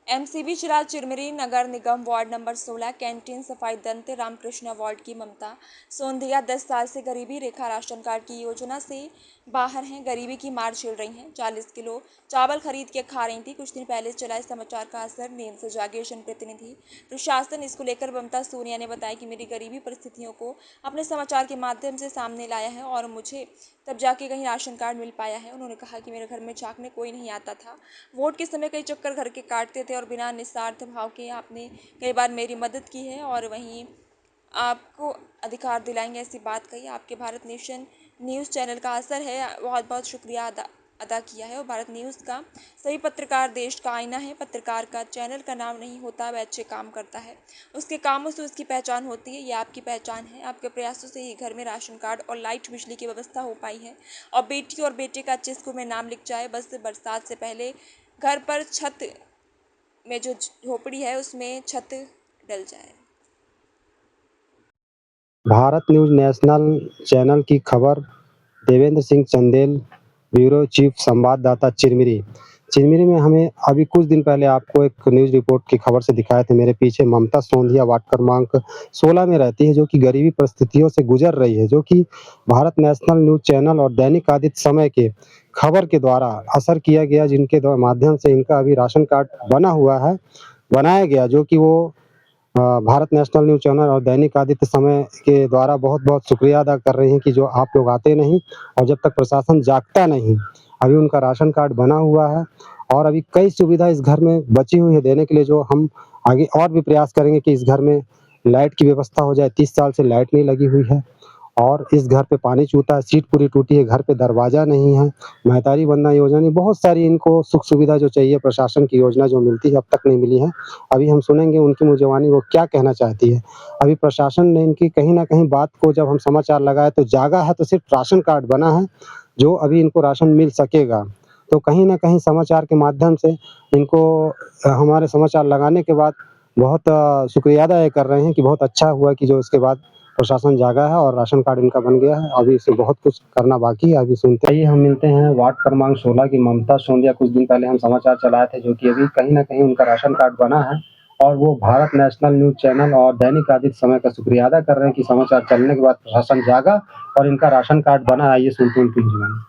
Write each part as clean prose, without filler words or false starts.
MCB चिराग चिरमिरी नगर निगम ward number 16 canteen सफाई दंत Ramakrishna ward की ममता सोंधिया 10 साल से गरीबी रेखा राशन कार्ड की योजना से बाहर हैं। गरीबी की मार झेल रही हैं। 40 किलो चावल खरीद के खा रही थी। कुछ दिन पहले चला इस समाचार का असर। नींद से जागे जनप्रतिनिधि प्रशासन इसको लेकर ममता सोनिया ने बताया कि मेरी गरीबी परिस्थितियों को अपने समाचार के माध्यम से सामने लाया है और मुझे तब जाके कहीं राशन कार्ड मिल पाया है। उन्होंने कहा कि मेरे घर में झांकने कोई नहीं आता था। वोट के समय कई चक्कर घर के काटते थे और बिना निस्वार्थ भाव के आपने कई बार मेरी मदद की है और वहीं आपको अधिकार दिलाएंगे ऐसी बात कही। आपके भारत नेशन न्यूज़ चैनल का असर है। बहुत बहुत शुक्रिया अदा किया है। और भारत न्यूज़ का सही पत्रकार देश का आईना है। पत्रकार का चैनल का नाम नहीं होता, वह अच्छे काम करता है, उसके कामों से उसकी पहचान होती है। ये आपकी पहचान है। आपके प्रयासों से ही घर में राशन कार्ड और लाइट बिजली की व्यवस्था हो पाई है और बेटी और बेटे का अच्छे स्कूल में नाम लिख जाए। बस बरसात से पहले घर पर छत में जो झोपड़ी है उसमें छत डल जाए। भारत न्यूज नेशनल चैनल की खबर। देवेंद्र सिंह चंदेल, ब्यूरो चीफ संवाददाता चिरमिरी। चिरमिरी में हमें अभी कुछ दिन पहले आपको एक न्यूज़ रिपोर्ट की खबर से दिखाए थे। मेरे पीछे ममता सोंधिया वार्ड क्रमांक 16 में रहती है, जो कि गरीबी परिस्थितियों से गुजर रही है, जो कि भारत नेशनल न्यूज़ चैनल और दैनिक आदित्य समय के खबर के द्वारा असर किया गया, जिनके माध्यम से इनका अभी राशन कार्ड बनाया गया, जो कि वो भारत नेशनल न्यूज़ चैनल और दैनिक आदित्य समय के द्वारा बहुत-बहुत शुक्रिया अदा कर रहे हैं कि जो आप लोग आते नहीं और जब तक प्रशासन जागता नहीं, अभी उनका राशन कार्ड बना हुआ है और अभी कई सुविधा इस घर में बची हुई है देने के लिए, जो हम आगे और भी प्रयास करेंगे कि इस घर में लाइट की व्यवस्था हो जाए। 30 साल से लाइट नहीं लगी हुई है और इस घर पे पानी चूता है, सीट पूरी टूटी है, घर पे दरवाज़ा नहीं है, महतारी वंदना योजना नहीं, बहुत सारी इनको सुख सुविधा जो चाहिए प्रशासन की योजना जो मिलती है अब तक नहीं मिली है। अभी हम सुनेंगे उनकी मुँह ज़बानी वो क्या कहना चाहती है। अभी प्रशासन ने इनकी कहीं न कहीं बात को जब हम समाचार लगाए तो जागा है तो सिर्फ़ राशन कार्ड बना है, जो अभी इनको राशन मिल सकेगा। तो कहीं न कहीं समाचार के माध्यम से इनको हमारे समाचार लगाने के बाद बहुत शुक्रिया अदा ये कर रहे हैं कि बहुत अच्छा हुआ कि जो इसके बाद प्रशासन जागा है और राशन कार्ड इनका बन गया है। अभी इसे बहुत कुछ करना बाकी है, अभी सुनते आइए हम मिलते हैं वार्ड क्रमांक 16 की ममता सोंधिया। कुछ दिन पहले हम समाचार चलाए थे, जो कि अभी कहीं न कहीं उनका राशन कार्ड बना है और वो भारत नेशनल न्यूज़ चैनल और दैनिक आदित्य समय का शुक्रिया अदा कर रहे हैं कि समाचार चलने के बाद प्रशासन जागा और इनका राशन कार्ड बना। आइए सुनते हैं उनकी जुबानी।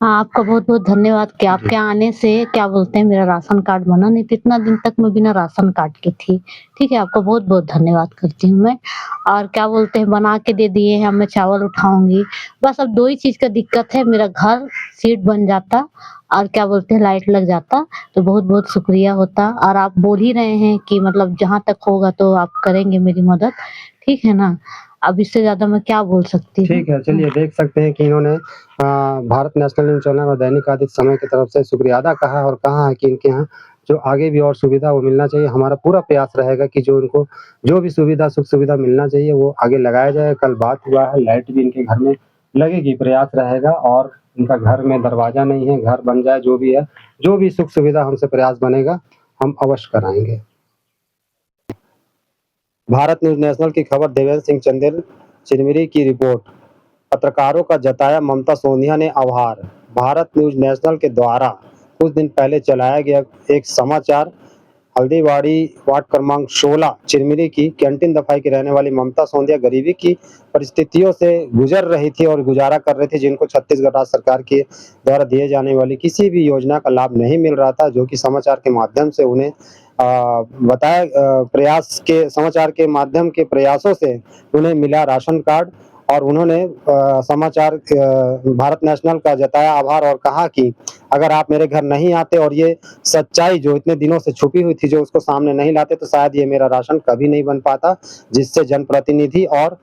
हाँ, आपका बहुत-बहुत धन्यवाद कि आपके आने से क्या बोलते हैं मेरा राशन कार्ड बना, नहीं तो इतना दिन तक मैं बिना राशन कार्ड के थी। ठीक है, आपका बहुत-बहुत धन्यवाद करती हूँ मैं। और क्या बोलते हैं बना के दे दिए हैं, अब मैं चावल उठाऊँगी। बस अब 2 ही चीज़ का दिक्कत है, मेरा घर सीट बन जाता और क्या बोलते हैं लाइट लग जाता, तो बहुत-बहुत शुक्रिया होता। और आप बोल ही रहे हैं कि मतलब जहाँ तक होगा तो आप करेंगे मेरी मदद, ठीक है ना? अब इससे ज़्यादा मैं क्या बोल सकती हूँ? ठीक है, चलिए देख सकते हैं कि इन्होंने भारत नेशनल न्यूज़ चैनल और दैनिक आदित्य समय की तरफ से शुक्रिया अदा कहा है और कहा है कि इनके यहाँ जो आगे भी और सुविधा वो मिलना चाहिए। हमारा पूरा प्रयास रहेगा कि जो इनको जो भी सुविधा सुख-सुविधा मिलना चाहिए वो आगे लगाया जाए। कल बात हुआ है, लाइट भी इनके घर में लगेगी, प्रयास रहेगा और इनका घर में दरवाज़ा नहीं है, घर बन जाए जो भी है, जो भी सुख-सुविधा हमसे प्रयास बनेगा, हम अवश्य कराएँगे। भारत न्यूज़ नेशनल की खबर। देवेंद्र सिंह चंदेल, चिरमिरी की रिपोर्ट। पत्रकारों का जताया ममता सोनिया ने आभार। भारत न्यूज़ नेशनल के द्वारा कुछ दिन पहले चलाया गया एक समाचार। हल्दीबाड़ी वार्ड क्रमांक 16 चिरमिरी की कैंटीन दफाई की रहने वाली ममता सोंधिया गरीबी की परिस्थितियों से गुजर रही थी और गुजारा कर रही थी, जिनको छत्तीसगढ़ राज्य सरकार के द्वारा दिए जाने वाली किसी भी योजना का लाभ नहीं मिल रहा था, जो कि समाचार के माध्यम से उन्हें बताया प्रयास के समाचार के माध्यम के प्रयासों से उन्हें मिला राशन कार्ड और उन्होंने भारत नेशनल का जताया आभार और कहा कि अगर आप मेरे घर नहीं आते और ये सच्चाई जो इतने दिनों से छुपी हुई थी, जो उसको सामने नहीं लाते, तो शायद ये मेरा राशन कभी नहीं बन पाता, जिससे जनप्रतिनिधि और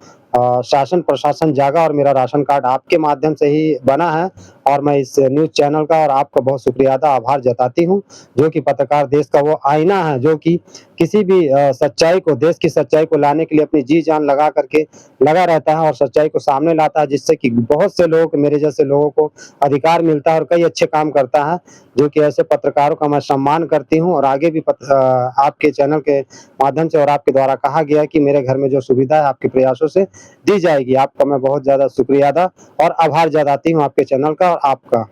शासन प्रशासन जागा और मेरा राशन कार्ड आपके माध्यम से ही बना है। और मैं इस न्यूज़ चैनल का और आपका बहुत शुक्रिया अदा आभार जताती हूँ, जो कि पत्रकार देश का वो आईना है, जो कि किसी भी सच्चाई को, देश की सच्चाई को लाने के लिए अपनी जी जान लगा करके लगा रहता है और सच्चाई को सामने लाता है, जिससे कि बहुत से लोग, मेरे जैसे लोगों को अधिकार मिलता है और कई अच्छे काम करता है, जो कि ऐसे पत्रकारों का मैं सम्मान करती हूँ। और आगे भी आपके चैनल के माध्यम से और आपके द्वारा कहा गया कि मेरे घर में जो सुविधा है आपके प्रयासों से दी जाएगी। आपका मैं बहुत ज़्यादा शुक्रिया अदा और आभार जताती हूँ आपके चैनल का और आपका।